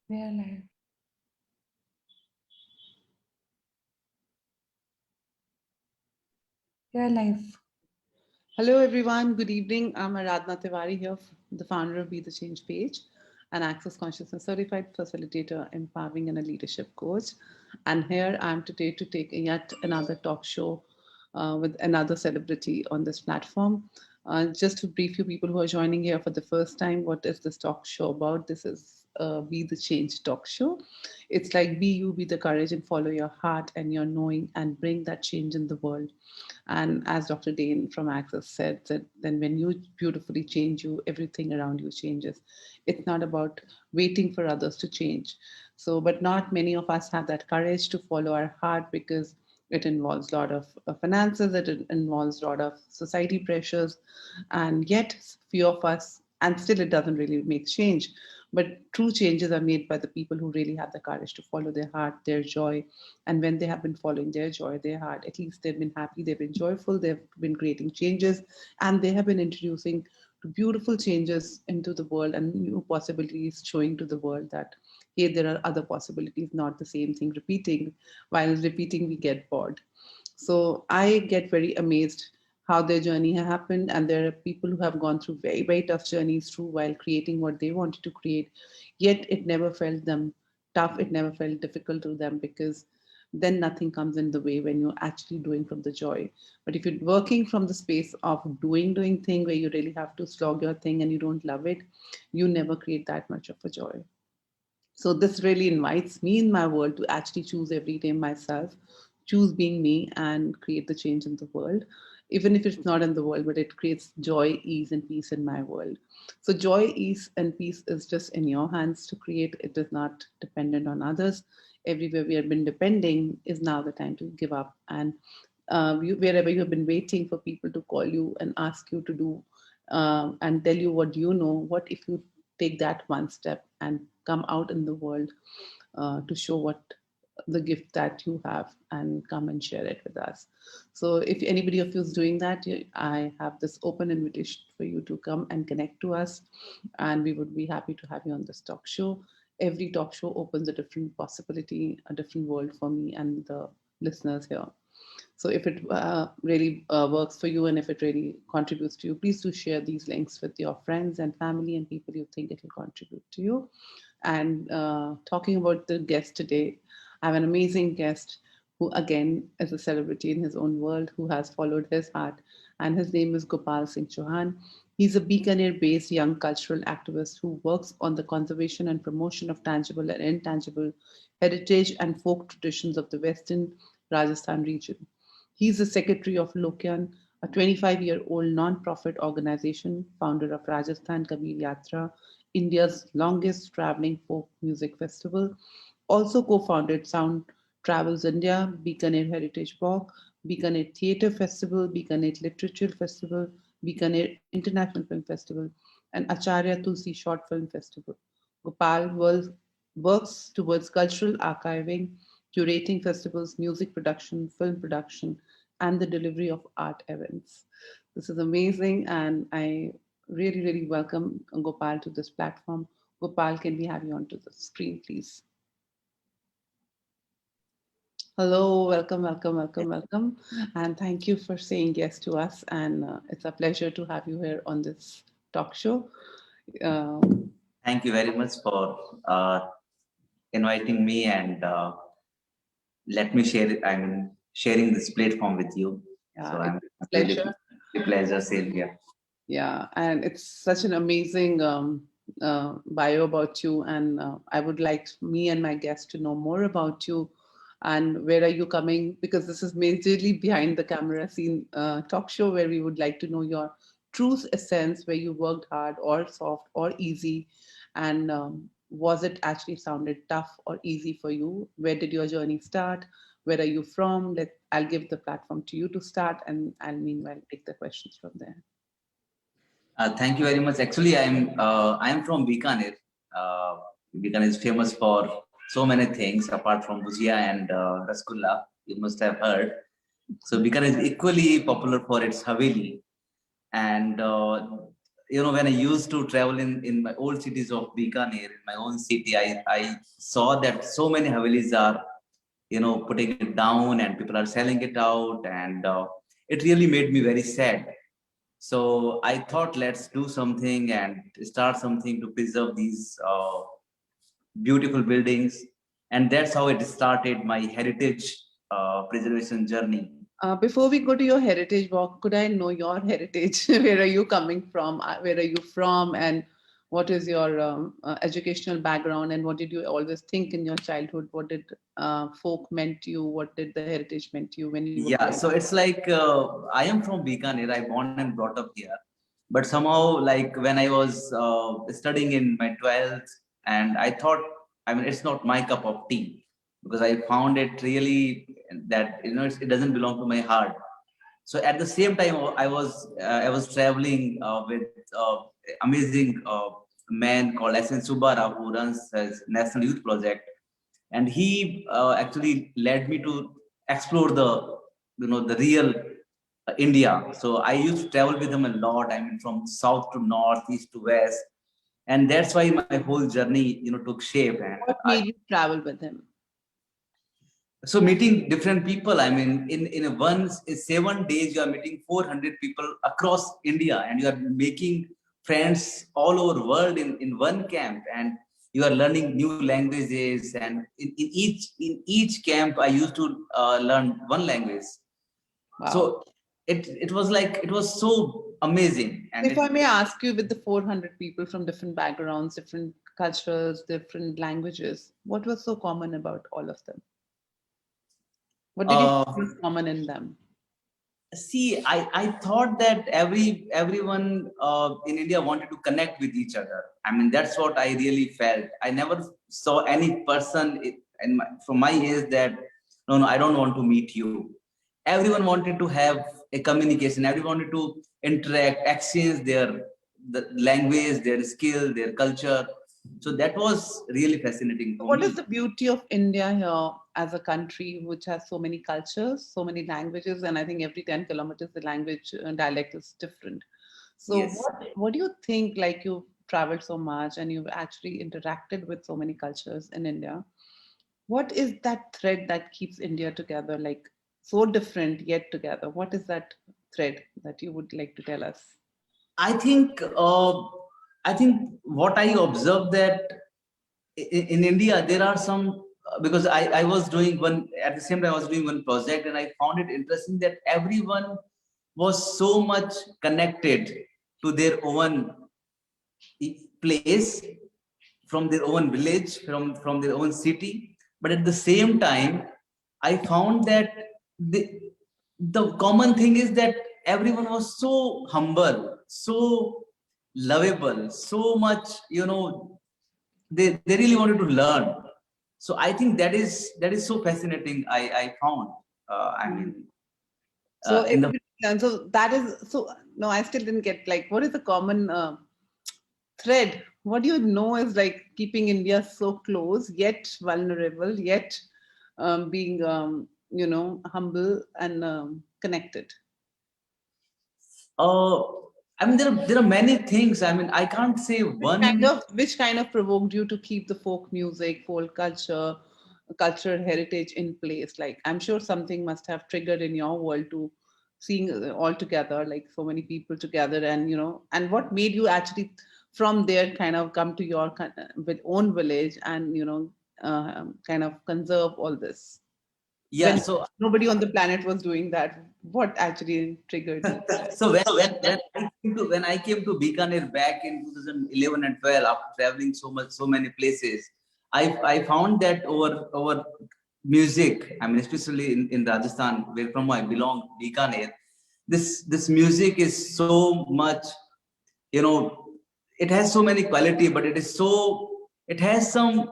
We are live. We are live. Hello, everyone. Good evening. I'm Aradhana Tiwari here, the founder of Be the Change page, an Access Consciousness certified facilitator, empowering and a leadership coach. And here I am today to take yet another talk show with another celebrity on this platform. Just to brief you people who are joining here for the first time, what is this talk show about? This is Be the Change talk show. It's like be you, be the courage, and follow your heart and your knowing, and bring that change in the world. And as Dr. Dane from Access said, that then when you beautifully change you, everything around you changes. It's not about waiting for others to change. So, but not many of us have that courage to follow our heart because it involves a lot of finances, it involves a lot of society pressures, and yet few of us, and still it doesn't really make change. But true changes are made by the people who really have the courage to follow their heart, their joy, and when they have been following their joy, their heart, at least they've been happy, they've been joyful, they've been creating changes, and they have been introducing beautiful changes into the world and new possibilities, showing to the world that hey, there are other possibilities, not the same thing repeating. While repeating, we get bored. So I get very amazed how their journey happened, and there are people who have gone through very, very tough journeys through while creating what they wanted to create, yet it never felt them tough, it never felt difficult to them, because then nothing comes in the way when you're actually doing from the joy. But if you're working from the space of doing thing where you really have to slog your thing and you don't love it, you never create that much of a joy. So this really invites me in my world to actually choose every day myself, choose being me and create the change in the world, even if it's not in the world, but it creates joy, ease, and peace in my world. So joy, ease, and peace is just in your hands to create. It is not dependent on others. Everywhere we have been depending is now the time to give up. And wherever you have been waiting for people to call you and ask you to do and tell you what you know, what if you take that one step and come out in the world to show what the gift that you have and come and share it with us. So if anybody of you is doing that, I have this open invitation for you to come and connect to us, and we would be happy to have you on this talk show. Every talk show opens a different possibility, a different world for me and the listeners here. So if it really works for you and if it really contributes to you, please do share these links with your friends and family and people you think it will contribute to you. And talking about the guest today, I have an amazing guest who, again, is a celebrity in his own world who has followed his heart. And his name is Gopal Singh Chauhan. He's a Bikaner based young cultural activist who works on the conservation and promotion of tangible and intangible heritage and folk traditions of the Western Rajasthan region. He's the secretary of Lokyan, a 25-year-old non-profit organization, founder of Rajasthan Kabir Yatra, India's longest traveling folk music festival, also co-founded Sound Travels India, Bikaner Heritage Walk, Bikaner Theatre Festival, Bikaner Literature Festival, Bikaner International Film Festival, and Acharya Tulsi Short Film Festival. Gopal works towards cultural archiving, curating festivals, music production, film production, and the delivery of art events. This is amazing, and I really, really welcome Gopal to this platform. Gopal, can we have you onto the screen, please? Hello, welcome, welcome, welcome, welcome. And thank you for saying yes to us. And it's a pleasure to have you here on this talk show. Um, Thank you very much for inviting me and let me share. I mean, sharing this platform with you. yeah, So it's I'm a really pleasure. a pleasure, Sylvia. Yeah, and it's such an amazing bio about you. And I would like me and my guests to know more about you and where are you coming, because this is majorly behind the camera scene talk show where we would like to know your true essence, where you worked hard or soft or easy. And was it actually sounded tough or easy for you? Where did your journey start? Where are you from? I'll give the platform to you to start, and I'll meanwhile take the questions from there. Thank you very much. Actually, I'm from Bikaner. Uh, Bikaner is famous for so many things apart from bhujia and rasgulla. You must have heard. So Bikaner is equally popular for its haveli, and when I used to travel in my old cities of Bikaner, in my own city, I saw that so many Havelis are, putting it down and people are selling it out. And it really made me very sad. So I thought, let's do something and start something to preserve these beautiful buildings. And that's how it started my heritage preservation journey. Before we go to your heritage walk, could I know your heritage? Where are you coming from? Where are you from? And what is your educational background? And what did you always think in your childhood? What did folk meant to you? What did the heritage meant to you when you were Yeah, growing so it's like I am from Bikaner. I born and brought up here, but somehow, like when I was studying in my 12th, and I thought, I mean, it's not my cup of tea, because I found it really that it doesn't belong to my heart. So at the same time, I was traveling with amazing man called SN Subara, who runs his National Youth Project, and he actually led me to explore the real India. So I used to travel with him a lot. I mean, from south to north, east to west, and that's why my whole journey took shape. And what made you travel with him? so meeting different people. I mean, in 7 days, you are meeting 400 people across India, and you are making friends all over the world in one camp, and you are learning new languages. And in each camp, I used to learn one language. Wow. So it was like, it was so amazing. And If I may ask you, with the 400 people from different backgrounds, different cultures, different languages, what was so common about all of them? What did you think was common in them? See, I thought that everyone in India wanted to connect with each other. I mean, that's what I really felt. I never saw any person from my age that, no, I don't want to meet you. Everyone wanted to have a communication. Everyone wanted to interact, exchange the language, their skill, their culture. So that was really fascinating for What me. is the beauty of India here as a country which has so many cultures, so many languages, and I think every 10 kilometers the language dialect is different. So Yes. what do you think, like you've traveled so much and you've actually interacted with so many cultures in India? What is that thread that keeps India together, like so different yet together? What is that thread that you would like to tell us? I think what I observed that in India there are some, because I was doing one at the same time, I was doing one project, and I found it interesting that everyone was so much connected to their own place, from their own village, from their own city. But at the same time, I found that the common thing is that everyone was so humble, so lovable, so much, they really wanted to learn. So I think that is so fascinating. I found. I mean, So in the everybody learns. So that is so. No, I still didn't get like what is the common thread? What do you know is like keeping India so close yet vulnerable yet being humble and connected. uh, I mean, there are many things. I mean, I can't say one. Which kind of provoked you to keep the folk music, folk culture, cultural heritage in place? Like I'm sure something must have triggered in your world to seeing all together, like so many people together, and and what made you actually from there kind of come to your with own village and kind of conserve all this Yeah. when So nobody on the planet was doing that. What actually triggered you? so when I came to Bikaner back in 2011 and 12, after traveling so many places, I found that over music. I mean, especially in Rajasthan, where from I belong, Bikaner. This music is so much, you know, it has so many quality, but it has some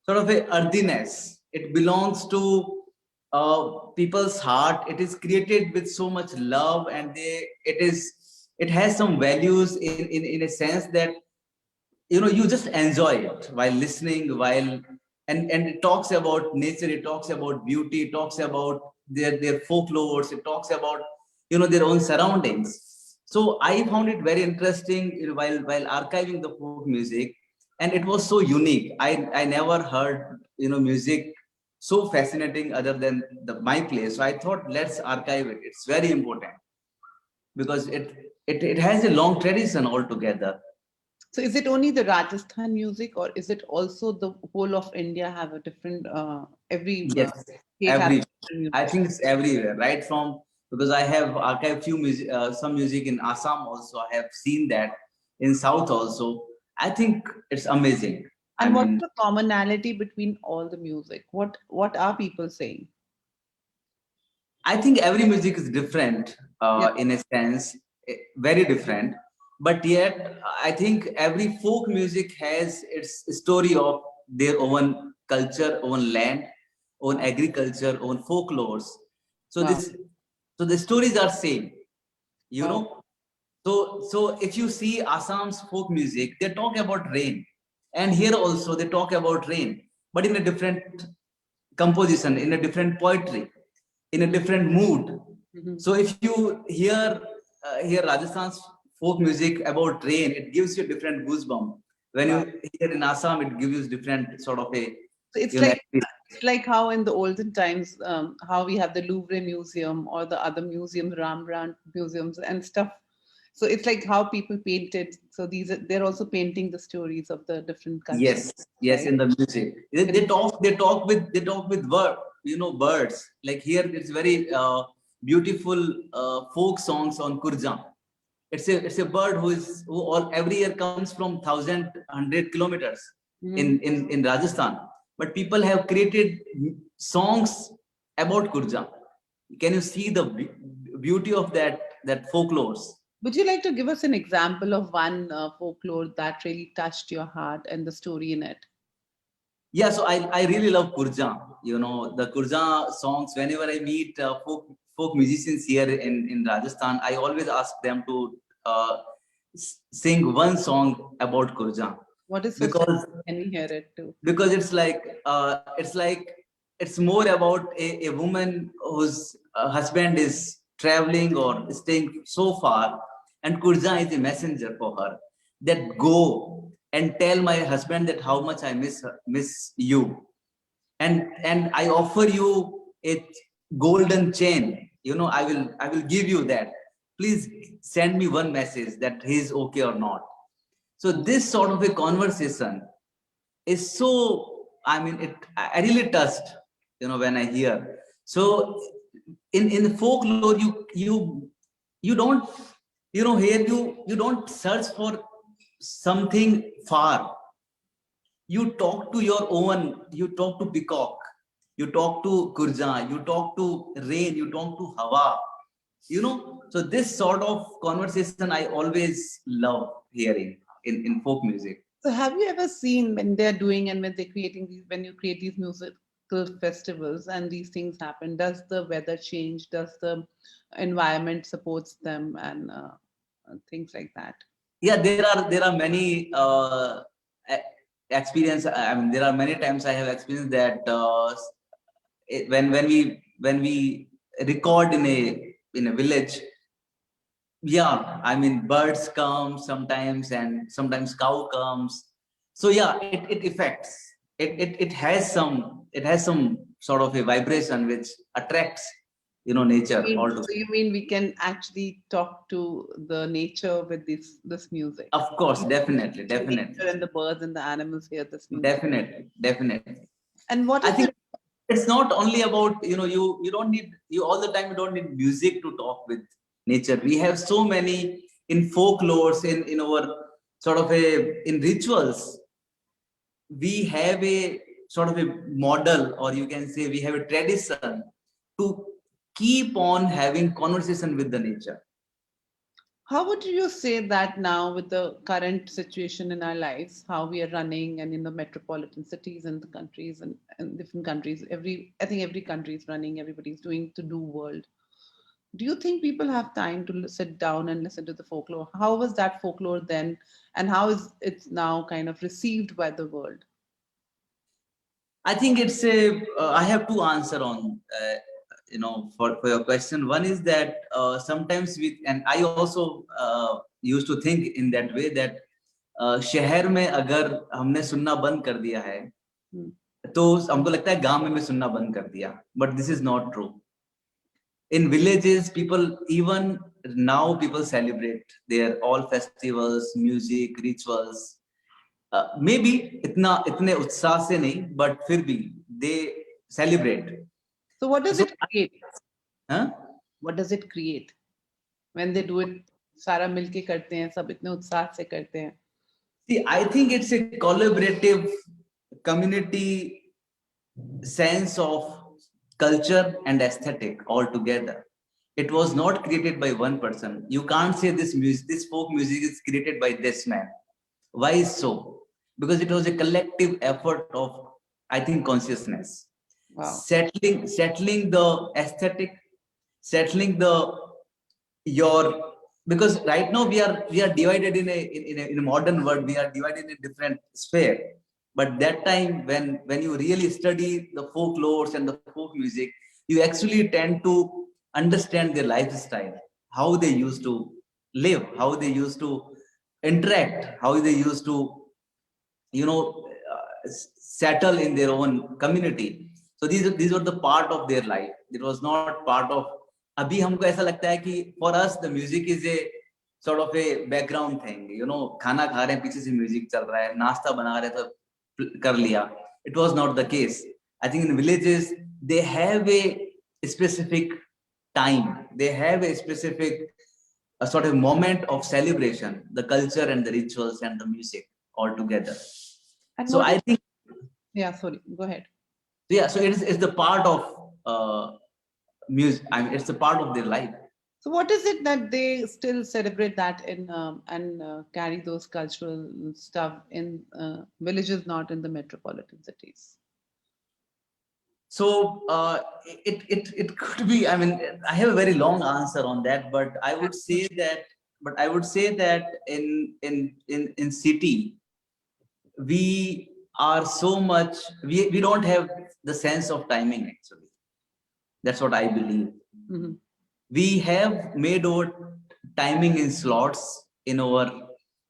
sort of a earthiness. It belongs to people's heart. It is created with so much love, and it has some values in a sense that you just enjoy it while listening, and it talks about nature, it talks about beauty, it talks about their folklores, it talks about their own surroundings. So I found it very interesting, while archiving the folk music, and it was so unique. I never heard, music so fascinating other than my place. So I thought, let's archive it. It's very important because it has a long tradition altogether. So is it only the Rajasthan music, or is it also the whole of India have a different, every Yes, state has every. different I music? think it's everywhere, right from, because I have archived few music, some music in Assam also. I have seen that in South also. I think it's amazing. I And what's mean, the commonality between all the music? What are people saying? I think every music is different, Yeah. in a sense, very different. But yet, I think every folk music has its story of their own culture, own land, own agriculture, own folklores. So Wow. so the stories are same, you Wow. know. So if you see Assam's folk music, they talk about rain, and here also they talk about rain, but in a different composition, in a different poetry, in a different mood. Mhm. So if you hear Rajasthan's folk music about rain, it gives you a different goosebump. When Wow. you hear in Assam, it gives you different sort of a, So experience. it's like how in the olden times, how we have the Louvre Museum or the other museums, Rembrandt museums and stuff. So it's like how people painted. So they're also painting the stories of the different cultures, Yes, yes, right? in the music. They talk with birds. Like here, it's very beautiful folk songs on Kurjam. It's a bird who all every year comes from 1,100 kilometers Mhm. in Rajasthan. But people have created songs about Kurjam. Can you see the beauty of that folklores? Would you like to give us an example of one folklore that really touched your heart and the story in it? Yeah, so I really love Kurja. The Kurja songs. Whenever I meet folk musicians here in Rajasthan, I always ask them to sing one song about Kurja, What is so special? because Can we hear it too? it's more about a woman whose husband is traveling or staying so far, and Kurja is a messenger for her, that go and tell my husband that how much I miss you, and I offer you a golden chain. I will give you that. Please send me one message that he's okay or not. So this sort of a conversation is so, I really touched, when I hear. So in the folklore, you don't, here you don't search for something far. You talk to your own, you talk to peacock, you talk to Kurja, you talk to rain, you talk to Hawa, so this sort of conversation I always love hearing in folk music. So have you ever seen when they're doing and when they're creating these, when you create these musical festivals and these things happen, does the weather change? Does the environment supports them and things like that? Yeah, there are many e- experience. I mean, there are many times I have experienced that when we record in a village. Yeah, I mean, birds come sometimes, and sometimes cow comes. So yeah, it affects. It has some sort of a vibration which attracts, nature altogether. So you mean we can actually talk to the nature with this music? Of course, definitely, The definitely, nature and the birds and the animals hear this music. definitely. And what I is think the it's not only about, you don't need, you all the time, you don't need music to talk with nature. We have so many in folklores, in our sort of a in rituals. We have a sort of a model, or you can say we have a tradition to keep on having conversation with the nature. How would you say that now with the current situation in our lives, how we are running and in the metropolitan cities and the countries and different countries, I think every country is running, everybody's doing to do world. Do you think people have time to sit down and listen to the folklore? How was that folklore then and how is it now kind of received by the world? I think it's a. I have to answer on. for your question. One is that sometimes and I also used to think in that way that शहर में अगर हमने सुनना बंद कर दिया है तो हमको लगता है गांव में भी सुनना बंद कर दिया, but this is not true. In villages, people even now people celebrate their all festivals, music, rituals. Maybe इतने उत्साह से नहीं, but फिर भी they celebrate. So what does it create? Huh? What does it create when they do it? सारा मिलके करते हैं, सब इतने उत्साह से करते हैं. See, I think it's a collaborative community sense of culture and aesthetic all together. It was not created by one person. You can't say this folk music is created by this man. Why is so? Because it was a collective effort of, I think, consciousness. Wow. Settling the aesthetic, settling because right now we are divided in a modern world. We are divided in a different sphere. But that time when you really study the folklores and the folk music, you actually tend to understand their lifestyle, how they used to live, how they used to interact, how they used to settle in their own community. So these were the part of their life. It was not part of. अभी हमको ऐसा लगता है कि for us the music is a sort of a background thing. खाना खा रहे हैं पीछे से म्यूजिक चल रहा है, नाश्ता बना रहे तो कर लिया. It was not the case. I think in villages they have a specific time. They have a specific sort of moment of celebration, the culture and the rituals and the music all together. And so I think. Yeah, sorry. Go ahead. Yeah, so it's the part of music. I mean, it's a part of their life. So what is it that they still celebrate that in and carry those cultural stuff in villages, not in the metropolitan cities? So it could be. I mean, I have a very long answer on that, but I would say that in city we are so much. We don't have the sense of timing actually. That's what I believe. Mm-hmm. We have made our timing in slots in our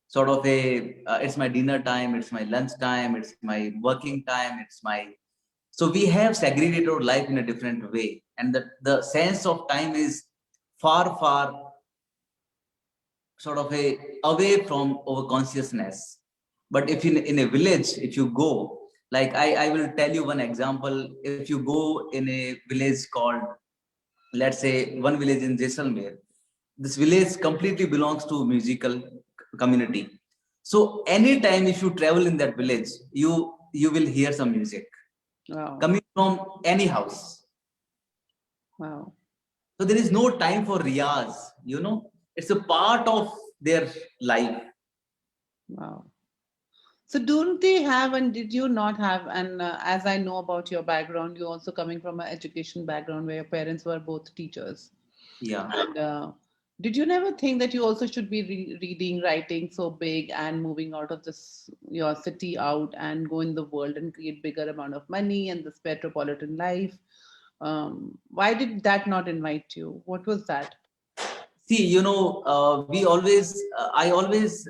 sort of it's my dinner time, it's my lunch time, it's my working time, so we have segregated our life in a different way. And the sense of time is far sort of away from our consciousness. But if in a village, if you go, like I will tell you one example. If you go in a village called, let's say, one village in Jaisalmer, this village completely belongs to musical community. So anytime if you travel in that village, you will hear some music. Wow. Coming from any house. Wow. So there is no time for riyaz, it's a part of their life. Wow. So don't they have, and did you not have, and as I know about your background, you're also coming from an education background where your parents were both teachers. Yeah. And did you never think that you also should be reading, writing so big and moving out of your city out and go in the world and create bigger amount of money and this metropolitan life? Why did that not invite you? What was that? See, I always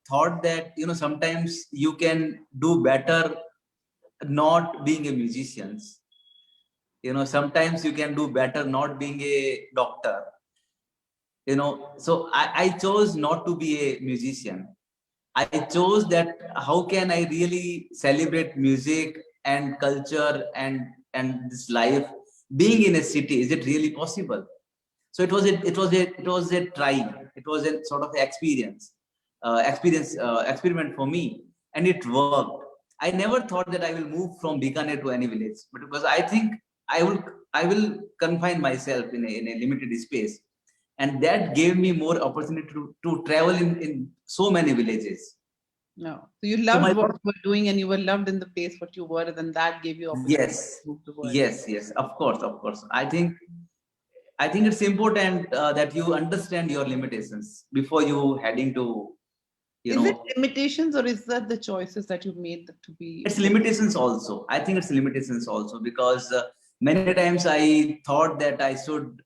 thought that, sometimes you can do better not being a musician. Sometimes you can do better not being a doctor. So I chose not to be a musician. I chose that how can I really celebrate music and culture and this life being in a city? Is it really possible? So it was a try. It was a sort of experiment for me, and it worked. I never thought that I will move from Bikaner to any village, but because I think I will confine myself in a limited space, and that gave me more opportunity to travel in so many villages. No, so you loved what you were doing, and you were loved in the place what you were, and that gave you opportunity yes, to move the world. Yes, of course. I think it's important that you understand your limitations before you heading to, Is it limitations, or is that the choices that you made to be? It's limitations also. I think it's limitations also because Many times I thought that I should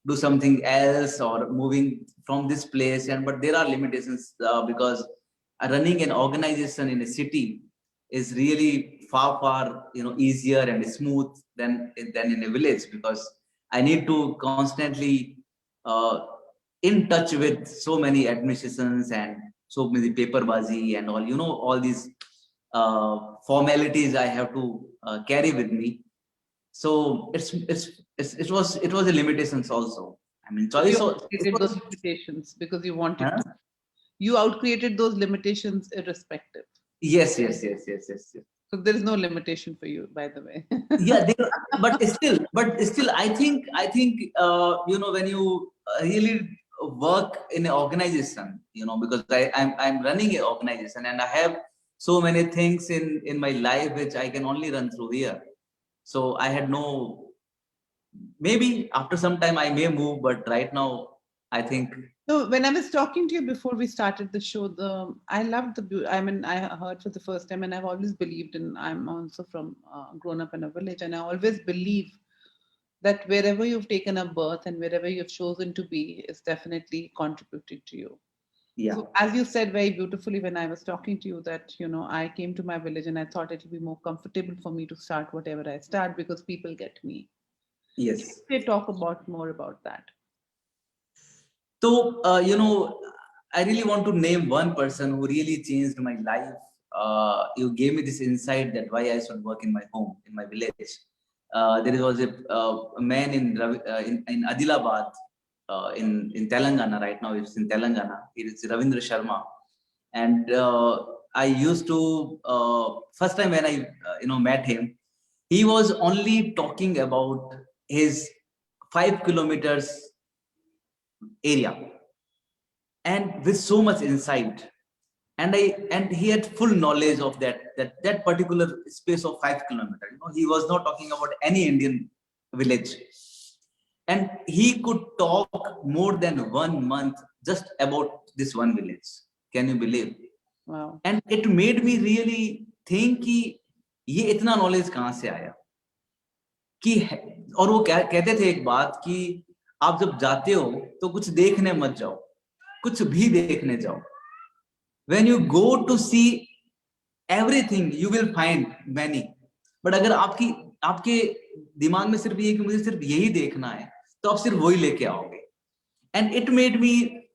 do something else or moving from this place, but there are limitations because running an organization in a city is really far easier and smooth than in a village, because I need to constantly uh, in touch with so many administrations and so many paperbazi and all these formalities I have to carry with me. So it was a limitations also. I mean, You choice. It outcreated those was, limitations because you wanted huh? to. You outcreated those limitations irrespective. Yes. So there is no limitation for you, by the way. Yeah, but still, I think when you really work in an organization, because I'm running an organization and I have so many things in my life which I can only run through here. So I had no, maybe after some time I may move, but right now I think So when I was talking to you before we started the show, I loved I mean, I heard for the first time, and I've always believed in. I'm also from grown up in a village, and I always believe that wherever you've taken a birth and wherever you've chosen to be is definitely contributing to you. yeah. So as you said very beautifully when I was talking to you that I came to my village and I thought it would be more comfortable for me to start whatever I start because people get me. Yes. They talk about more about that. So, I really want to name one person who really changed my life. You gave me this insight that why I should work in my home, in my village. There was a man in Adilabad, in Telangana right now. It's in Telangana. It is Ravindra Sharma, and I used to first time when I met him, he was only talking about his 5 kilometers area and with so much insight, and he had full knowledge of that particular space of 5 kilometers. He was not talking about any Indian village, and he could talk more than 1 month just about this one village. Can you believe? Wow. And it made me really think कि ये इतना knowledge कहाँ से आया कि और वो कहते थे एक बात कि आप जब जाते हो तो कुछ देखने मत जाओ, कुछ भी देखने जाओ. When you go to see everything, you will find many. But अगर आपके दिमाग में सिर्फ ये कि मुझे सिर्फ यही देखना है, तो आप सिर्फ वही लेके आओगे. And it made me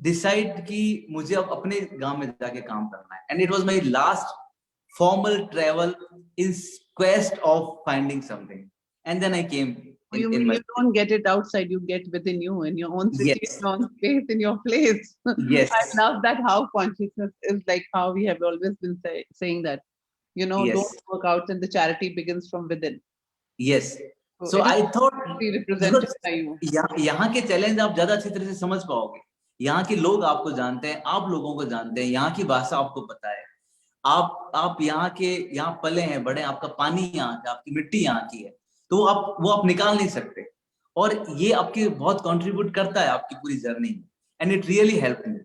decide कि मुझे अब अपने गांव में जाके काम करना है. And it was my last formal travel in quest of finding something. And then I came You in mean my you don't get it outside, you get within you, in your own city, in yes, your own space, in your place. yes, I love that how consciousness is like how we have always been saying that, don't yes, work out and the charity begins from within. yes. So So it is I thought really represented because by you. यहाँ के challenge आप ज्यादा अच्छी तरह से समझ पाओगे. यहाँ के लोग आपको जानते हैं, आप लोगों को जानते हैं, यहाँ की भाषा आपको पता है. आप यहाँ पले हैं, बड़े, आपका पानी यहाँ का, आपकी मिट्टी यहाँ की है, तो वो आप निकाल नहीं सकते. और ये आपके बहुत कंट्रीब्यूट करता है आपकी पूरी जर्नी में. And it really help me.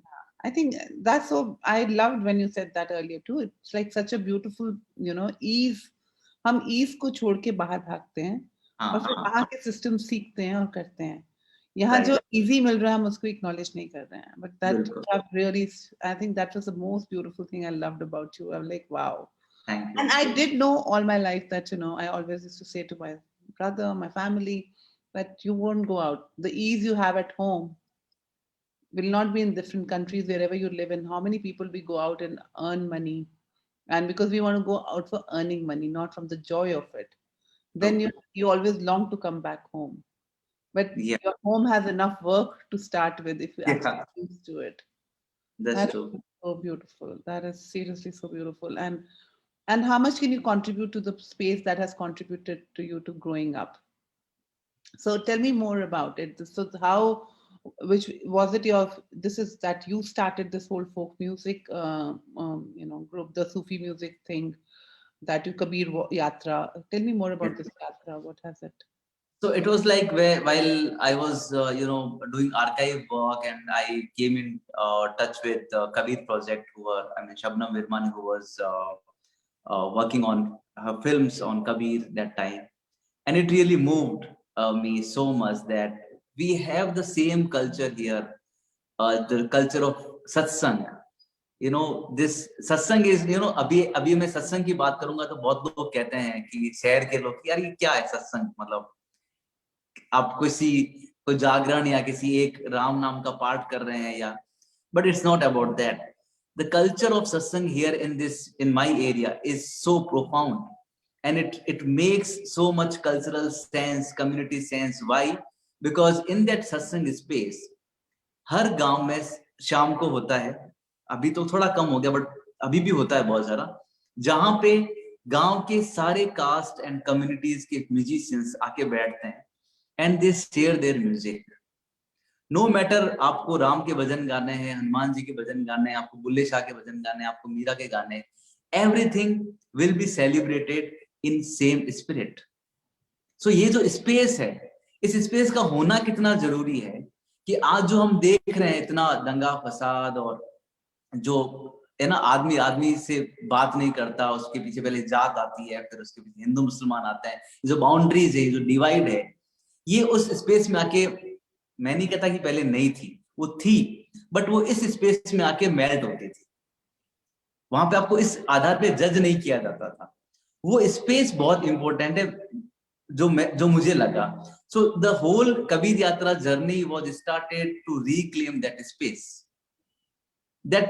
I think that's so. I loved when you said that earlier too. It's like such a beautiful, ease. हम ease को छोड़ के बाहर भागते हैं और फिर वहाँ के system सीखते हैं और करते हैं. यहाँ जो easy मिल रहा है हम उसको acknowledge नहीं कर रहे हैं. But that really, I think that was the most beautiful thing I loved about you. I'm like, wow. Thank you. And I did know all my life that I always used to say to my brother, my family, that you won't go out. The ease you have at home will not be in different countries wherever you live in. How many people we go out and earn money, and because we want to go out for earning money, not from the joy of it, then you always long to come back home. But your home has enough work to start with if you actually choose to it. That's true. So beautiful. That is seriously so beautiful. And how much can you contribute to the space that has contributed to you to growing up? So tell me more about it. So how, which was it this is that you started this whole folk music, group, the Sufi music thing, that you Kabir Yatra. Tell me more about this Yatra. What has it? So it was like while I was, doing archive work, and I came in touch with Kabir Project, Shabnam Virmani, who was working on her films on Kabir that time. and it really moved me so much that we have the same culture here, the culture of satsang. You know, this satsang is, you know, अभी मैं सत्संग की बात करूंगा तो बहुत लोग कहते हैं कि शहर के लोग, यार ये क्या है सत्संग, मतलब आप कोई जागरण या किसी एक राम नाम का पाठ कर रहे हैं या, but it's not about that. The culture of satsang here in my area is so profound, and it makes so much cultural sense, community sense. Why? Because in that satsang space, हर गांव में शाम को होता है, अभी तो थोड़ा कम हो गया बट अभी भी होता है बहुत सारा, जहां पे गांव के सारे कास्ट एंड कम्युनिटीज के म्यूजिशियंस आके बैठते हैं and they share their music. No matter आपको राम के भजन गाने हैं, हनुमान जी के भजन गाने हैं, आपको बुल्ले शाह के भजन गाने हैं, आपको मीरा के गाने, everything will be celebrated in same spirit. So ये जो स्पेस है, इस स्पेस का होना कितना जरूरी है कि आज जो हम देख रहे हैं इतना दंगा फसाद, और जो है ना आदमी से बात नहीं करता, उसके पीछे पहले जात आती है, फिर उसके पीछे हिंदू मुसलमान आता है, जो बाउंड्रीज है, जो डिवाइड है, ये उस स्पेस में आके, मैं नहीं कहता कि पहले नहीं थी, वो थी, बट वो इस स्पेस में आके मेल्ट होती थी. वहां पे आपको इस आधार पे जज नहीं किया जाता था. वो स्पेस बहुत इंपॉर्टेंट है जो मुझे लगा. So the whole Kabir Yatra journey was started to reclaim that space, that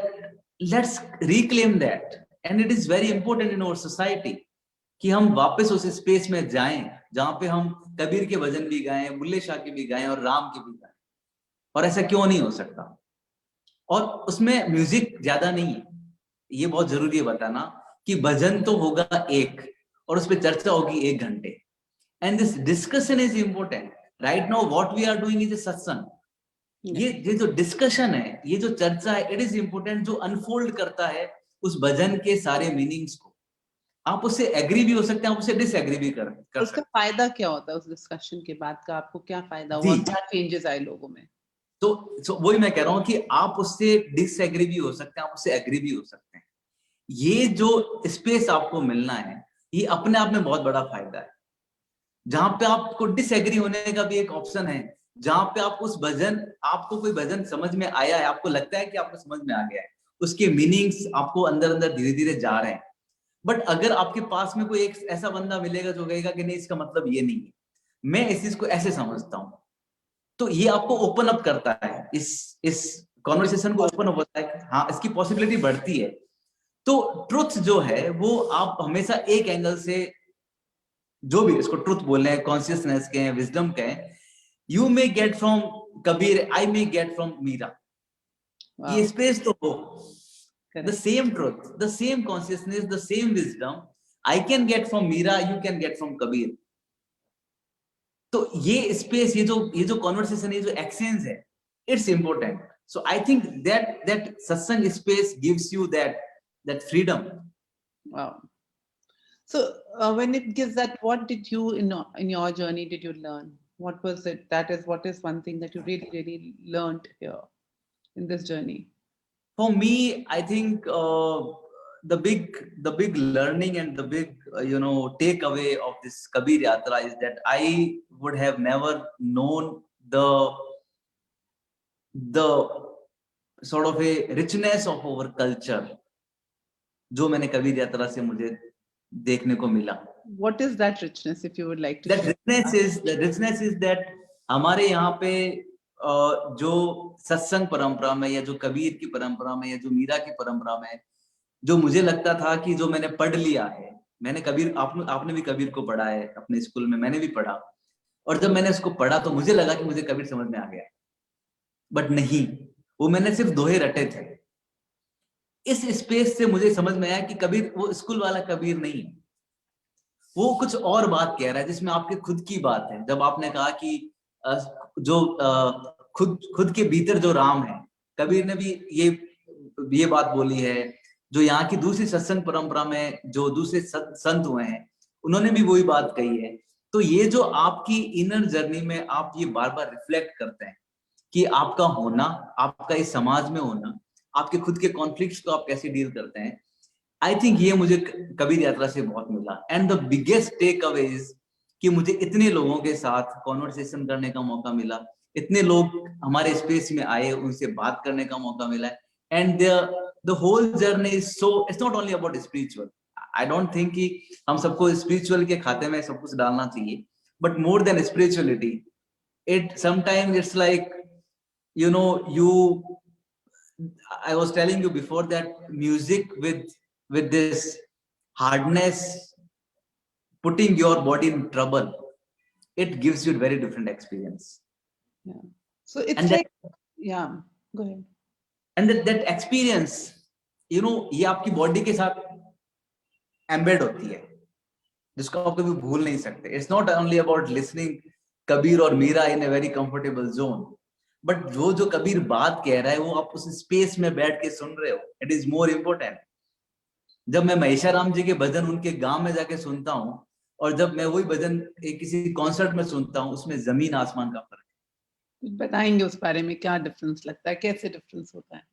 let's reclaim that, and it is very important in our society कि हम वापस उस स्पेस में जाएं जहां पे हम कबीर के भजन भी गाएं, बुल्ले शाह के भी गाएं और राम के भी गाएं. और ऐसा क्यों नहीं हो सकता? और उसमें म्यूजिक ज्यादा नहीं है, ये बहुत जरूरी है बताना कि भजन तो होगा एक और उस पर चर्चा होगी 1 घंटे. And this discussion is important. Right now what we are doing is a satsang. ये जो डिस्कशन है, ये जो चर्चा है, इट इज इंपॉर्टेंट, जो अनफोल्ड करता है उस भजन के सारे मीनिंग्स को. आप उससे एग्री भी हो सकते हैं, आप उससे डिसएग्री भी कर उसका सकते हैं. फायदा क्या होता है उस डिस्कशन के बाद का? आपको क्या फायदा हुआ, क्या चेंजेस आए लोगों में? तो वही मैं कह रहा हूं कि आप उससे डिसएग्री भी हो सकते हैं, आप उससे एग्री भी हो सकते हैं. ये जो स्पेस आपको मिलना है, ये अपने आप में बहुत बड़ा फायदा है. जहां पे आपको डिसएग्री होने का भी एक ऑप्शन है, जहां पे आप उस भजन, आपको कोई भजन समझ में आया है, आपको लगता है कि आपको समझ में आ गया है, उसके मीनिंग्स आपको अंदर अंदर धीरे धीरे जा रहे हैं. बट अगर आपके पास में कोई एक ऐसा बंदा मिलेगा जो कहेगा कि नहीं, इसका मतलब ये नहीं है, मैं इस चीज को ऐसे समझता हूं, तो ये आपको ओपन अप करता है, इस कॉन्वर्सेशन को ओपन अप होता है, हाँ इसकी पॉसिबिलिटी बढ़ती है. तो ट्रुथ जो है वो आप हमेशा एक एंगल से, जो भी इसको ट्रुथ बोल रहे हैं, कॉन्शियसनेस के हैं, विजडम के हैं, you may get from Kabir, I may get from Meera. ये स्पेस तो हो, the same truth, the same consciousness, the same wisdom I can get from Meera, you can get from Kabir. तो ये स्पेस, ये जो कॉन्वर्सेशन, ये जो एक्सचेंज है, it's important. So I think that satsang space gives you that freedom. Wow. So when it gives that, what did you in your journey did you learn? What was it? What is one thing that you really learned here in this journey? For me, I think the big learning and the big takeaway of this Kabir Yatra is that I would have never known the sort of a richness of our culture जो मैंने कबीर यात्रा से मुझे देखने को मिला. What is that richness, if you would like to that richness is that हमारे यहाँ पे जो सत्संग परंपरा में, या जो कबीर की परंपरा में, या जो मीरा की परंपरा में, जो मुझे लगता था कि जो मैंने पढ़ लिया है, मैंने कबीर, आपने भी कबीर को पढ़ा है अपने स्कूल में, मैंने भी पढ़ा, और जब मैंने उसको पढ़ा तो मुझे लगा कि मुझे कबीर समझ में आ गया. बट नहीं, वो मैंने सिर्फ दोहे रटे थे. इस स्पेस से मुझे समझ में आया कि कबीर वो स्कूल वाला कबीर नहीं है, वो कुछ और बात कह रहा है जिसमें आपके खुद की बात है. जब आपने कहा कि जो खुद के भीतर जो राम है, कबीर ने भी ये बात बोली है. जो यहाँ की दूसरी सत्संग परंपरा में जो दूसरे संत हुए हैं, उन्होंने भी वही बात कही है. तो ये जो आपकी इनर जर्नी में आप ये बार बार रिफ्लेक्ट करते हैं कि आपका होना, आपका इस समाज में होना, आपके खुद के कॉन्फ्लिक्ट्स को आप कैसे डील करते हैं, आई थिंक ये मुझे कबीर यात्रा से बहुत मिला. And the biggest takeaway is कि मुझे इतने लोगों के साथ कॉन्वर्सेशन करने का मौका मिला, इतने लोग हमारे स्पेस में आए, उनसे बात करने का मौका मिला, and the whole journey is so, it's not only about spiritual. I don't think कि हम सबको स्पिरिचुअल के खाते में सब कुछ डालना चाहिए, but more than spirituality, it sometimes it's like, you know, I was telling you before that music with this hardness, putting your body in trouble, it gives you a very different experience. Yeah. So it's And like, yeah, go ahead. And that experience, you know, ये आपकी body के साथ embed होती है, जिसको आप कभी भूल नहीं सकते. It's not only about listening Kabir और Meera in a very comfortable zone, but जो कबीर बात कह रहा है वो आप उस स्पेस में बैठ के सुन रहे हो, इट इज मोर इम्पोर्टेंट. जब मैं महेशाराम जी के भजन उनके गांव में जाके सुनता हूँ, और जब मैं वही भजन किसी कॉन्सर्ट में सुनता हूँ, उसमें जमीन आसमान का फर्क है. बताएंगे उस बारे में, क्या डिफरेंस लगता है, कैसे डिफरेंस होता है?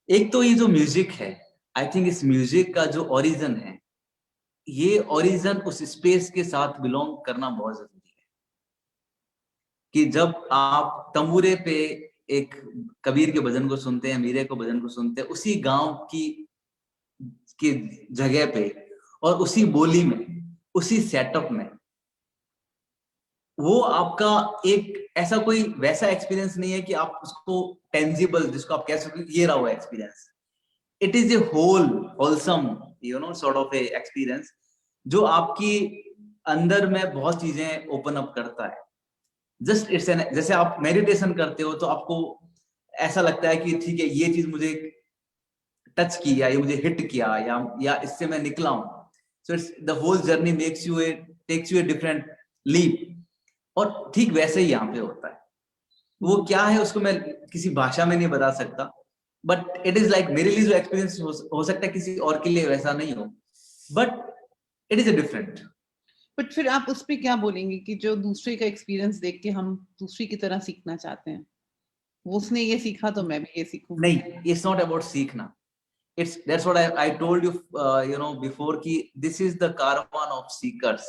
एक तो ये जो म्यूजिक है, आई थिंक इस म्यूजिक का जो ओरिजिन है, ये ओरिजिन उस स्पेस के साथ बिलोंग करना बहुत जरूरी है. कि जब आप तंबूरे पे एक कबीर के भजन को सुनते हैं, मीरे को भजन को सुनते हैं, उसी गांव की जगह पे और उसी बोली में, उसी सेटअप में, वो आपका एक ऐसा कोई वैसा एक्सपीरियंस नहीं है कि आप उसको टेंजिबल, जिसको आप कह सकते ये रहा हुआ experience. It is a wholesome, you know, sort of A experience, जो आपकी अंदर में बहुत चीजें ओपन अप करता है. जस्ट इट्स एन, जैसे आप मेडिटेशन करते हो तो आपको ऐसा लगता है कि ठीक है, ये चीज मुझे टच की, या ये मुझे हिट किया, या इससे मैं निकला हूं. So it's the whole journey makes you a, takes you a different leap. और ठीक वैसे ही यहाँ पे होता है. वो क्या है उसको मैं किसी भाषा में नहीं बता सकता, बट इट इज लाइक, मेरे लिए जो एक्सपीरियंस हो सकता है किसी और के लिए वैसा नहीं हो, but it is a different. But फिर आप उस पे क्या बोलेंगे कि जो दूसरे का एक्सपीरियंस देख के हम दूसरी की तरह सीखना चाहते हैं, वो उसने ये सीखा तो मैं भी ये सीखूं? नहीं, इट्स नॉट अबाउट सीखना. It's that's what I told you, you know, before ki this is the caravan of seekers.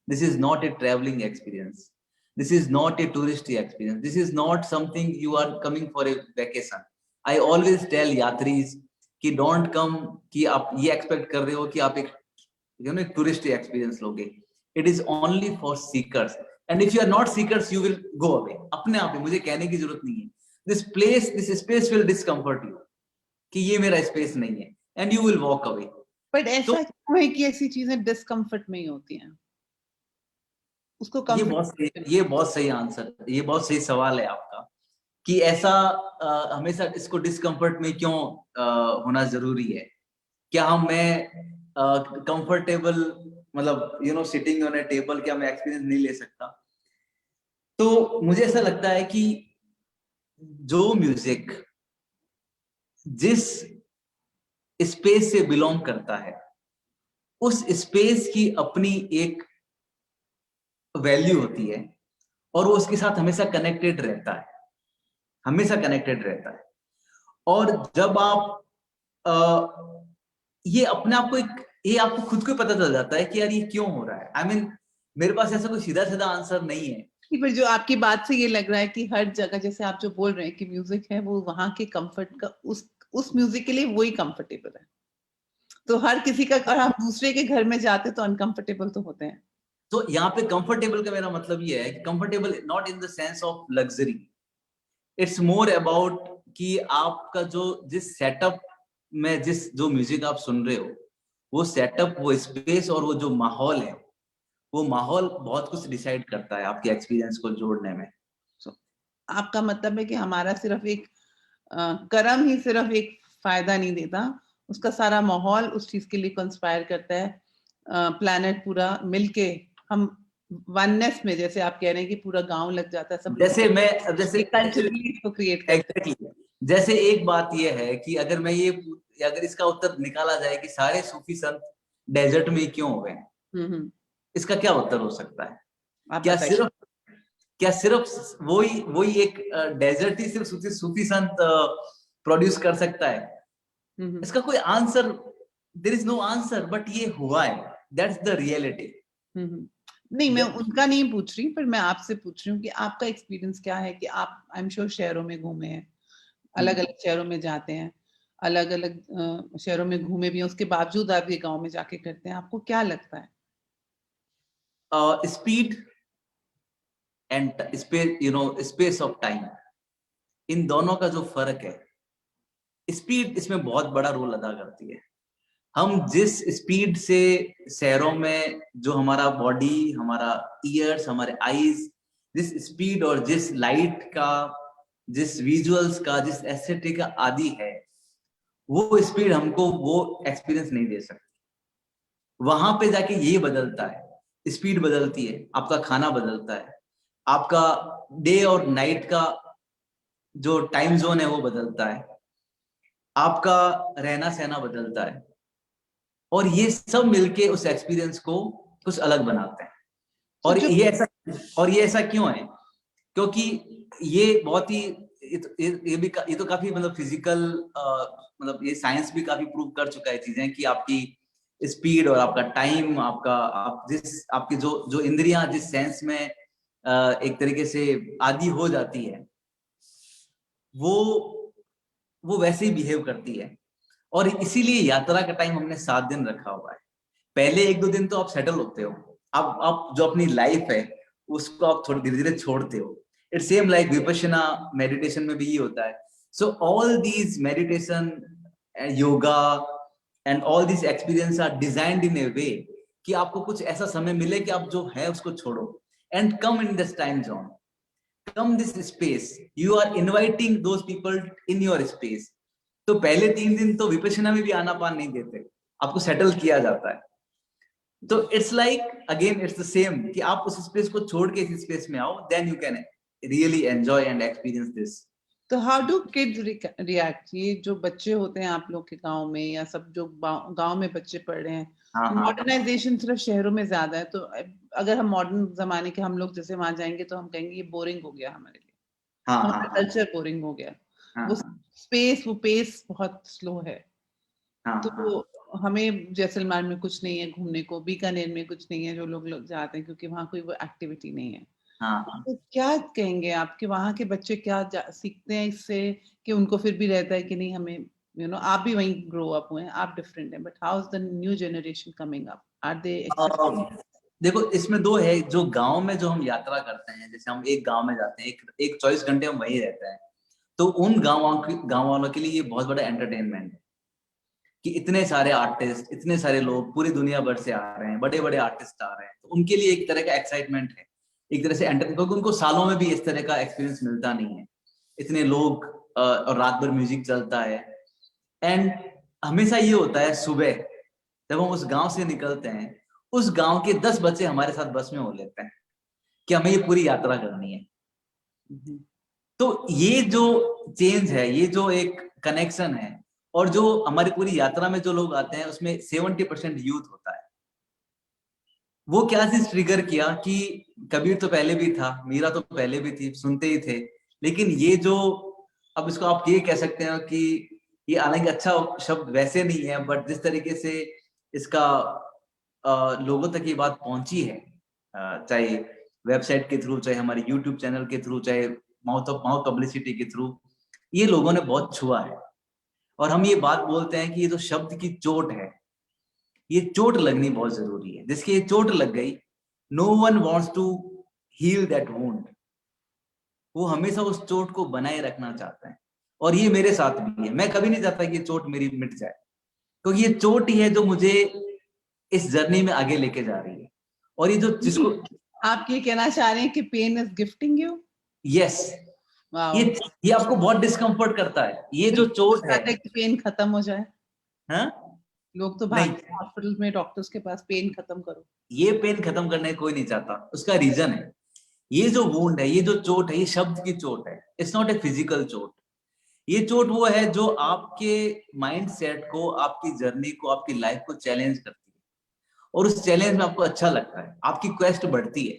This is not a traveling experience. This is not a touristy experience. This is not something you are coming for a vacation. I always tell yatris कि don't come कि आप ये expect कर रहे हो कि आप एक, you know, touristy experience लोगे. It is only for seekers. And if you are not seekers, you will go away. अपने आप ही, मुझे कहने की जरूरत नहीं है. This place, this space will discomfort you. कि ये मेरा स्पेस नहीं है, and you will walk away. But ऐसा क्यों है कि ऐसी चीजें डिस्कम्फर्ट में ही होती हैं? उसको ये बहुत सही आंसर, ये बहुत सही सवाल है आपका, कि ऐसा हमेशा इसको डिस्कम्फर्ट में क्यों होना जरूरी है. क्या मैं कंफर्टेबल, मतलब you know, sitting on A table, क्या मैं एक्सपीरियंस नहीं ले सकता? तो मुझे ऐसा लगता है कि जो म्यूजिक जिस स्पेस से बिलोंग करता है, उस स्पेस की अपनी एक वैल्यू होती है, और वो उसके साथ हमेशा कनेक्टेड रहता है, हमेशा कनेक्टेड रहता है. और जब आप ये अपने आप को ये आपको खुद को पता चल जाता है कि यार ये क्यों हो रहा है. I mean, मेरे पास ऐसा कोई सीधा सीधा आंसर नहीं है. पर जो आपकी बात से ये लग रहा है कि हर जगह, जैसे आप जो बोल रहे हैं कि म्यूजिक है वो वहां के कंफर्ट का, उस म्यूजिक के लिए वही कंफर्टेबल है, तो हर किसी का, और आप दूसरे के घर में जाते तो अनकंफर्टेबल तो होते हैं. तो यहाँ पे कंफर्टेबल का मेरा मतलब ये है कि comfortable not in the sense of luxury, it's more about कि आपका जिस सेटअप में जो म्यूजिक आप सुन रहे हो, वो सेटअप, वो स्पेस और वो जो माहौल है, वो माहौल बहुत कुछ डिसाइड करता है आपके एक्सपीरियंस को जोड़ने में. आपका मतलब है कि हमारा सिर्फ एक कर्म ही सिर्फ एक फायदा नहीं देता, उसका सारा माहौल उस चीज के लिए कंस्पायर करता है. प्लैनेट पूरा मिलके हम वननेस में, जैसे आप कह रहे हैं कि पूरा गांव लग जाता है सब, जैसे क्रिएट एग्जैक्टली. जैसे एक बात ये है कि अगर इसका उत्तर निकाला जाए कि सारे सूफी संत डेजर्ट में क्यों हो गए, इसका क्या उत्तर हो सकता है? क्या सिर्फ वही एक डेजर्ट ही सिर्फ सूफी संत प्रोड्यूस कर सकता है? इसका कोई answer, there is no answer, but ये हुआ है, दैट्स द रियलिटी. नहीं, मैं उनका नहीं पूछ रही, पर मैं आपसे पूछ रही हूँ कि आपका एक्सपीरियंस क्या है कि आप आई एम श्योर शहरों में घूमे हैं, अलग अलग शहरों में जाते हैं, अलग अलग शहरों में घूमे भी हैं, उसके बावजूद आप ये गांव में जाके करते हैं, आपको क्या लगता है? Speed and space, space of time, इन दोनों का जो फर्क है, स्पीड इसमें बहुत बड़ा रोल अदा करती है। हम जिस स्पीड से शहरों में, जो हमारा बॉडी, हमारा ईयर्स, हमारे आईज, जिस स्पीड और जिस लाइट का, जिस विजुअल्स का, जिस एस्थेटिक का आदि है, वो स्पीड हमको वो एक्सपीरियंस नहीं दे सकती। वहां पे जाके ये बदलता है, स्पीड बदलती है, आपका खाना बदलता है, आपका डे और नाइट का जो टाइम जोन है वो बदलता है, आपका रहना सहना बदलता है, और ये सब मिलके उस एक्सपीरियंस को कुछ अलग बनाते हैं। तो और जो ये ऐसा क्यों है? क्योंकि ये बहुत ही, ये तो काफी मतलब फिजिकल, मतलब ये साइंस भी काफी प्रूव कर चुका है चीजें, कि आपकी स्पीड और आपका टाइम, आपकी जो जो इंद्रियां जिस सेंस में एक तरीके से आदी हो जाती है, वो वो वैसे ही बिहेव करती है। और इसीलिए यात्रा का टाइम हमने 7 दिन रखा हुआ है। पहले 1-2 दिन तो आप सेटल होते हो, आप जो अपनी लाइफ है उसको आप थोड़ी धीरे धीरे छोड़ते हो। It's same like Vipassana meditation में भी ये होता है। So all these meditation, yoga and all these experience are designed in a way कि आपको कुछ ऐसा समय मिले कि आप जो है उसको छोड़ो, and come in this time zone, come this space, you are inviting those people in your space. तो पहले 3 दिन तो विपश्यना में भी आना पान नहीं देते, आपको सेटल किया जाता है। तो it's like again it's the same कि आप उस स्पेस को छोड़ के इस स्पेस में आओ, then you can really enjoy and experience this. तो हाउ डू किड्स रिएक्ट? ये जो बच्चे होते हैं आप लोग के गांव में, या सब जो गांव में बच्चे पढ़ रहे हैं, हाँ हाँ मॉडर्नाइजेशन सिर्फ शहरों में ज्यादा है, तो अगर हम मॉडर्न जमाने के हम लोग जैसे वहां जाएंगे तो हम कहेंगे ये बोरिंग हो गया हमारे लिए, हाँ हाँ हमारा हाँ कल्चर बोरिंग हो गया, वो हाँ स्पेस, वो पेस बहुत स्लो है। हाँ हाँ तो हमें जैसलमेर में कुछ नहीं है घूमने को, बीकानेर में कुछ नहीं है जो लोग जाते हैं, क्योंकि वहाँ कोई वो एक्टिविटी नहीं है। हाँ। तो क्या कहेंगे आपके वहाँ के बच्चे क्या सीखते हैं इससे, कि उनको फिर भी रहता है कि नहीं हमें, आप भी वहीं ग्रो अप हुए हैं, आप डिफरेंट हैं, but how is the new generation coming up, are they accepting? देखो, इसमें दो है। जो गांव में जो हम यात्रा करते हैं, जैसे हम एक गांव में जाते हैं, एक 24 घंटे हम वहीं रहते हैं, तो उन गांव वालों के लिए ये बहुत बड़ा एंटरटेनमेंट है कि इतने सारे आर्टिस्ट, इतने सारे लोग पूरी दुनिया भर से आ रहे हैं, बड़े बड़े आर्टिस्ट आ रहे हैं, तो उनके लिए एक तरह का एक्साइटमेंट है, एक तरह से एंटरटेनमेंट, क्योंकि उनको सालों में भी इस तरह का एक्सपीरियंस मिलता नहीं है। इतने लोग, और रात भर म्यूजिक चलता है, एंड हमेशा ये होता है सुबह जब हम उस गांव से निकलते हैं, उस गांव के 10 बच्चे हमारे साथ बस में हो लेते हैं कि हमें ये पूरी यात्रा करनी है। तो ये जो चेंज है, ये जो एक कनेक्शन है, और जो हमारी पूरी यात्रा में जो लोग आते हैं उसमें 70% यूथ होता है। वो क्या चीज ट्रिगर किया कि कबीर तो पहले भी था, मीरा तो पहले भी थी, सुनते ही थे, लेकिन ये जो, अब इसको आप ये कह सकते हैं कि ये हालांकि अच्छा शब्द वैसे नहीं है, बट जिस तरीके से इसका लोगों तक ये बात पहुंची है, चाहे वेबसाइट के थ्रू, चाहे हमारे यूट्यूब चैनल के थ्रू, चाहे माउथ ऑफ माउथ पब्लिसिटी के थ्रू, ये लोगों ने बहुत छुआ है। और हम ये बात बोलते हैं कि ये जो शब्द की चोट है, ये चोट लगनी बहुत जरूरी है। जिसकी ये चोट लग गई, no one wants to heal that wound, वो हमेशा उस चोट को बनाए रखना चाहता है। और ये मेरे साथ भी है, मैं कभी नहीं चाहता कि ये चोट मेरी मिट जाए, क्योंकि ये चोट ही है जो मुझे इस जर्नी में आगे लेके जा रही है। और ये जो जिसको, आप ये कहना चाह रहे हैं कि pain is gifting you? Yes, ये वाओ, ये आपको बहुत डिस्कम्फर्ट करता है, ये जो चोट है। कि पेन खत्म हो जाए। हाँ, लोग तो नहीं, भागते हैं हॉस्पिटल में डॉक्टर्स के पास, पेन खत्म करो। ये पेन खत्म करने कोई नहीं चाहता, उसका रीजन है, ये जो वुंड है, ये जो चोट है, ये शब्द की चोट है, इट्स नॉट ए फिजिकल चोट। ये चोट वो है जो आपके माइंड सेट को, आपकी जर्नी को, आपकी लाइफ को चैलेंज करती है, और उस चैलेंज में आपको अच्छा लगता है, आपकी क्वेस्ट बढ़ती है।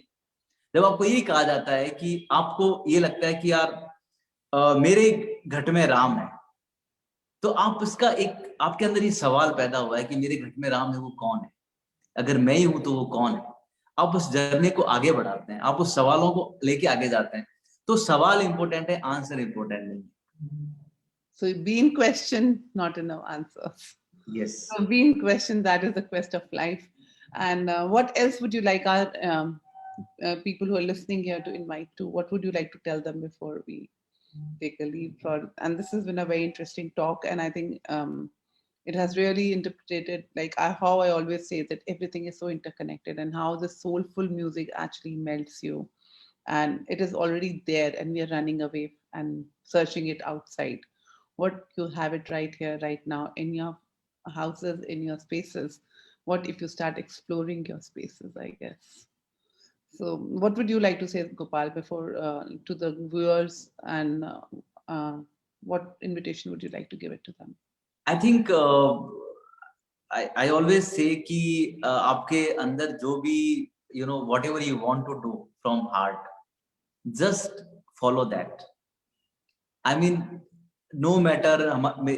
जब आपको ये कहा जाता है कि आपको ये लगता है कि यार मेरे घट में राम है, तो आप इसका एक, आपके अंदर ये सवाल पैदा हुआ है कि मेरे घट में राम है, वो कौन है? अगर मैं ही हूं तो वो कौन है? आप उस जर्नी को आगे बढ़ाते हैं, आप उस सवालों को लेके आगे जाते हैं। तो सवाल इंपॉर्टेंट है, आंसर इंपॉर्टेंट नहीं। So being questioned, not enough answers. Yes. So being questioned, that is the quest of life. And what else would you like our people who are listening here to invite to? What would you like to tell them before we take a leave? And this has been a very interesting talk, and I think it has really interpreted how I always say that everything is so interconnected, and how the soulful music actually melts you, and it is already there, and we are running away and searching it outside. What you have it right here, right now, in your houses, in your spaces. What if you start exploring your spaces, I guess? So, what would you like to say, Gopal, before to the viewers, and uh, what invitation would you like to give it to them? I think I always say कि आपके अंदर जो भी whatever you want to do from heart, just follow that. I mean, no matter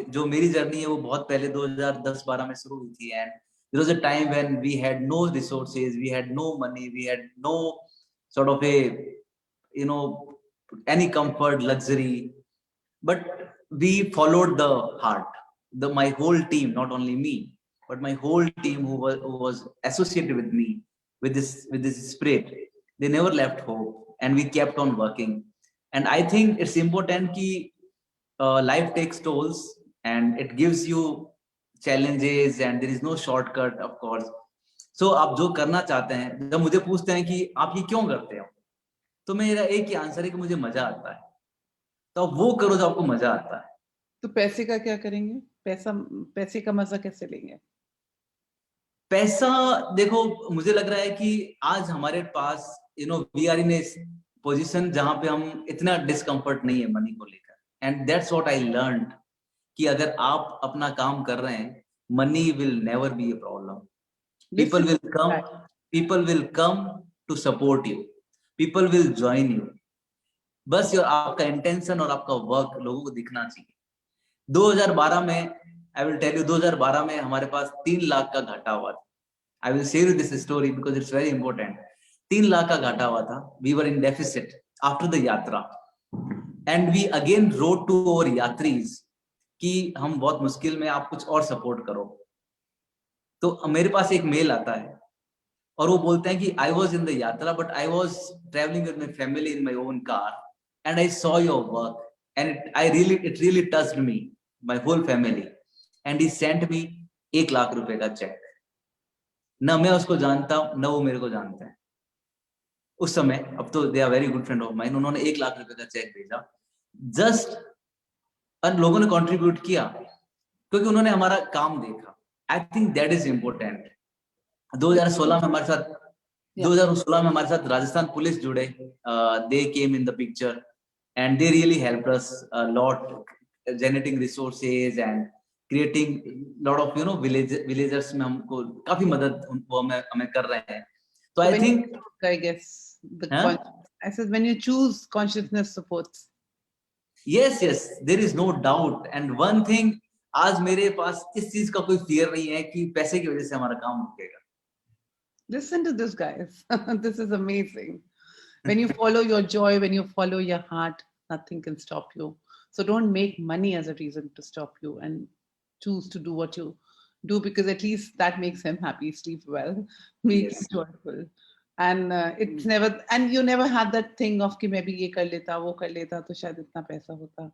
जो मेरी journey है वो बहुत पहले 2010-12 में शुरू हुई थी, and there was a time when we had no resources, we had no money, we had no sort of a any comfort, luxury, but we followed the heart. My whole team, not only me, but my whole team who was associated with me, with this spirit, they never left hope, and we kept on working. And I think it's important कि life takes tolls, and it gives you challenges, and there is no shortcut, of course. So आप जो करना चाहते हैं, जब मुझे पूछते हैं कि आप ये क्यों करते हो, तो मेरा एक ही आंसर है कि मुझे मजा आता है। तो आप वो करो जो आपको मजा आता है। तो पैसे का क्या करेंगे? पैसे का मजा कैसे लेंगे? पैसा, देखो, मुझे लग रहा है कि आज हमारे पास we are in a position जहां पे हम इतना डिस्कम्फर्ट नहीं है मनी को लेकर, and that's what I learned कि अगर आप अपना काम कर रहे हैं, money will never be a problem. Listen people will to come that. people will come to support you, people will join you. बस आपका इंटेंशन और आपका वर्क लोगों को दिखना चाहिए. 2012 में, आई विल टेल यू, 2012 में हमारे पास 3 लाख का घाटा हुआ था. I will share you this story because it's very important. 3 lakh का घाटा हुआ था. We were in deficit after the yatra, and we again wrote to our yatris कि हम बहुत मुश्किल में, आप कुछ और सपोर्ट करो. तो मेरे पास एक मेल आता है और वो बोलते हैं कि I was in the yatra, but I was traveling with my family in my own car, and I saw your work, and it really touched me, my whole family, and he sent me 1 lakh रुपए का check. ना मैं उसको जानता हूं, ना वो मेरे को जानते हैं उस समय. अब तो they are very good friend of mine. उन्होंने 1 लाख रुपए का चेक भेजा, जस्ट, और लोगों ने कंट्रीब्यूट किया क्योंकि उन्होंने हमारा काम देखा. आई थिंक दैट इज इम्पोर्टेंट. 2016 में हमारे साथ 2016 में हमारे साथ राजस्थान पुलिस जुड़े. They came in the picture, and they really help us a lot, generating resources and creating lot of villagers में हमको काफी मदद वो हमें कर रहे हैं. तो I think, I guess I said when you choose, consciousness supports. Yes yes, there is no doubt. And one thing, आज मेरे पास इस चीज का कोई फियर नहीं है कि पैसे की वजह से हमारा काम रुकेगा. Listen to this, guys. This is amazing. When you follow your joy, when you follow your heart, nothing can stop you. So don't make money as a reason to stop you, and choose to do what you do, because at least that makes him happy, sleep well, make Yes. you joyful. And it's never, and you never had that thing of कि मैं भी ये कर लेता, वो कर लेता, तो शायद इतना पैसा होता.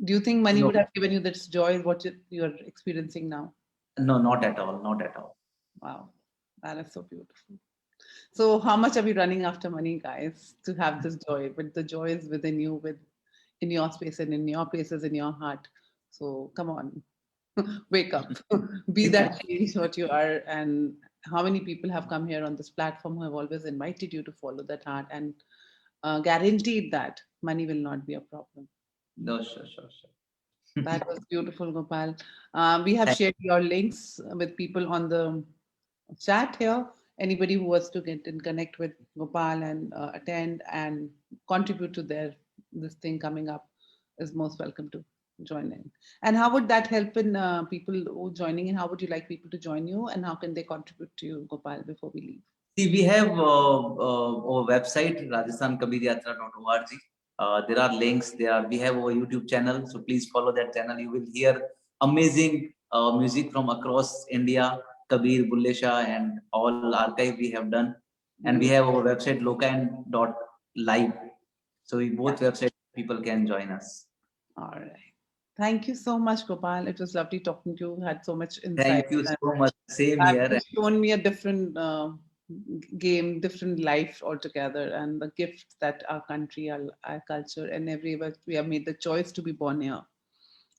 Do you think money No. would have given you this joy, what you're experiencing now? No, not at all, not at all. Wow, that is so beautiful. So how much are we running after money, guys, to have this joy? But the joy is within you, with in your space and in your places, in your heart. So come on, wake up, be that change what you are. And how many people have come here on this platform who have always invited you to follow that heart, and guaranteed that money will not be a problem. No, sure. That was beautiful, Gopal. We have shared your links with people on the chat here. Anybody who wants to get in connect with Gopal and attend and contribute to this thing coming up is most welcome to join in. And how would that help in people who joining in? How would you like people to join you, and how can they contribute to you, Gopal, before we leave? See, we have our website, rajasthankabiryatra.org. There are links there. We have our YouTube channel, so please follow that channel. You will hear amazing music from across India, Kabir, Bulle Shah, and all archive we have done. And we have our website, lokan.live. So we both websites people can join us. All right. Thank you so much, Gopal. It was lovely talking to you. You had so much insight. Thank you so much. Same You've here. shown me a different game, different life altogether, and the gift that our country, our culture, and everywhere we have made the choice to be born here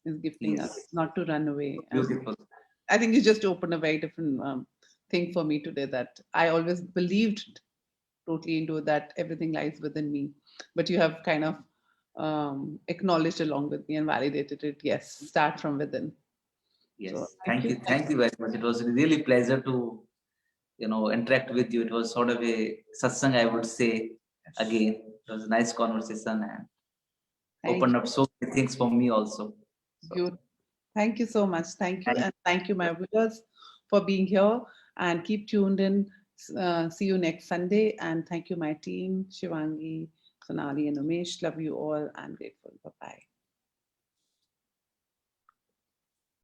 is gifting us, Yes. not to run away. And Beautiful. I think you just opened a very different thing for me today, that I always believed totally into that everything lies within me, but you have kind of acknowledged along with me and validated it. Yes, start from within. Yes. So Thank you. Thank you very much. It was really pleasure to interact with you. It was sort of a satsang, I would say. Again, it was a nice conversation and opened up so many things for me also. So, Thank you so much. Thank you. And thank you, my viewers, for being here, and keep tuned in. See you next Sunday. And thank you, my team, Shivangi, Sonali, and Umesh. Love you all and grateful. Bye-bye.